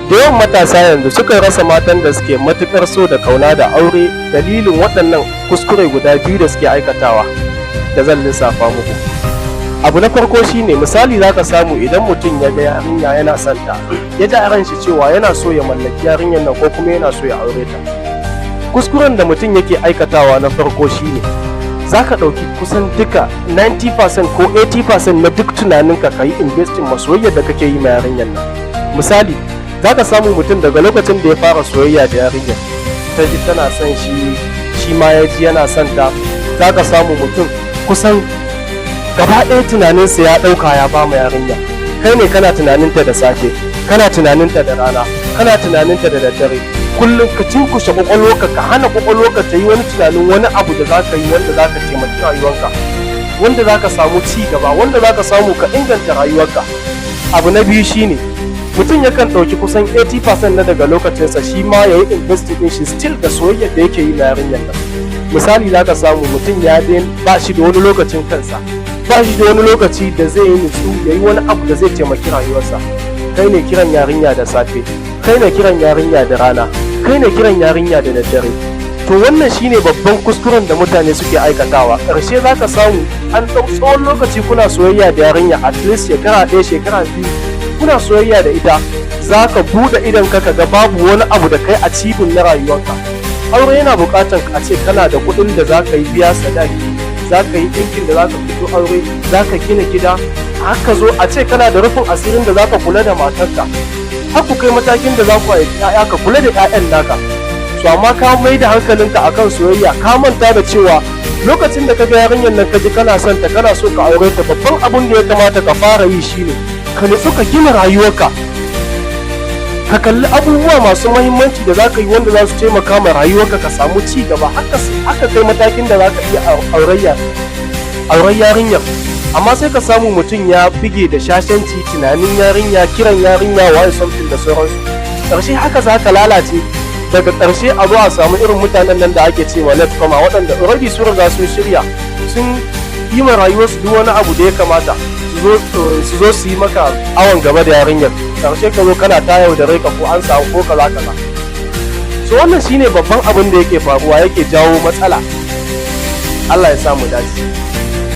Da yawan matasa yanzu suka rasa matan da suke matukar so da kauna da aure dalilin waɗannan kuskure guda biyu da suke aikatawa da zan lissafa muku. Abu na farko shine misali zaka samu idan mutum ya ga yarinya yana son ta, ya ji a ran shi cewa yana so ya mallaki yarinyar nan ko kuma yana so ya aure ta. Kuskuren da mutum yake aikatawa na farko shine zaka ɗauki kusan duka 90% ko 80% na duk tunaninka ka yi investing ma soyayyar da kake yi ma yarinyar nan. Misali zaka samu mutum daga lokacin da ya fara soyayya da yarinyar ta ji tana son shi ma ya ji yana son ta, zaka samu mutum kusan gaba ɗaya tunaninsa ya ɗauka ya ba ma yarinya. Kai ne kana tunaninta da safe, kana tunaninta da rana, kana tunaninta da daddare, kullum ka cinkushe kwakwalwarka ka hana kwakwalwarka ta yi wani tunanin wani abu da za ka yi wanda za ka taimaki rayuwarka, wanda za ka samu ci gaba, wanda za ka samu ka inganta rayuwarka. Abu na biyu shine mutum yakan ɗauki kusan 80% na daga lokacinsa shi ma ya yi investing ɗin shi still da soyayyar da yake yi na yarinyar nan. Misali za ka samu mutum ya ba shi da wani lokacin kansa, ba shi da wani lokaci da zai yi nutsu ya yi wani abu da zai taimaki rayuwarsa. Kai ne kiran yarinya da safe, kai ne kiran yarinya da rana, kai ne kiran yarinya da daddare. To wannan shine babban kuskuren da mutane suke aikatawa. Ƙarshe za ka samu an ɗau tsawon lokaci kuna soyayya da yarinya, at least shekara ɗaya shekara biyu kuna soyayya da ita, za ka buɗe idon ka ga babu wani abu da kai a cibin na rayuwarka. Aure yana buƙatar a ce kana da kuɗin da za ka yi biya sadaki, za ka yi ɗinkin da za ka fito aure, za ka gina gida, haka zo a ce kana da rufin asirin da za ka kula da matarka, har ku kai matakin da za ku haifi 'ya'ya ka kula da 'ya'yan naka. So amma ka mai da hankalinka akan soyayya, ka manta da cewa lokacin da ka ga yarinyar nan ka ji kana son ta, kana so ka aure ta, babban abin da ya kamata ka fara yi shine ka nutsu ka gina rayuwarka, ka kalli abubuwa masu mahimmanci da za ka yi wanda za su taimaka ma rayuwarka ka samu ci gaba, haka kai matakin da za ka iya auren yarinyar. Amma sai ka samu mutum ya bige da shashanci, tunanin yarinya, kiran yarinya, waye something da sauransu. Ƙarshe haka za ka lalace. Daga ƙarshe a zo a samu irin mutanen nan da ake cewa late comer, waɗanda already sun riga sun shirya, sun yi ma rayuwarsu duk wani abu da ya kamata su zo su yi maka awon gaba da yarinyar. Ƙarshe ka zo kana ta yau da rai ka ko an samu ko kaza kaza. So wannan shine babban abin da yake faruwa, yake jawo matsala. Allah ya samu dace.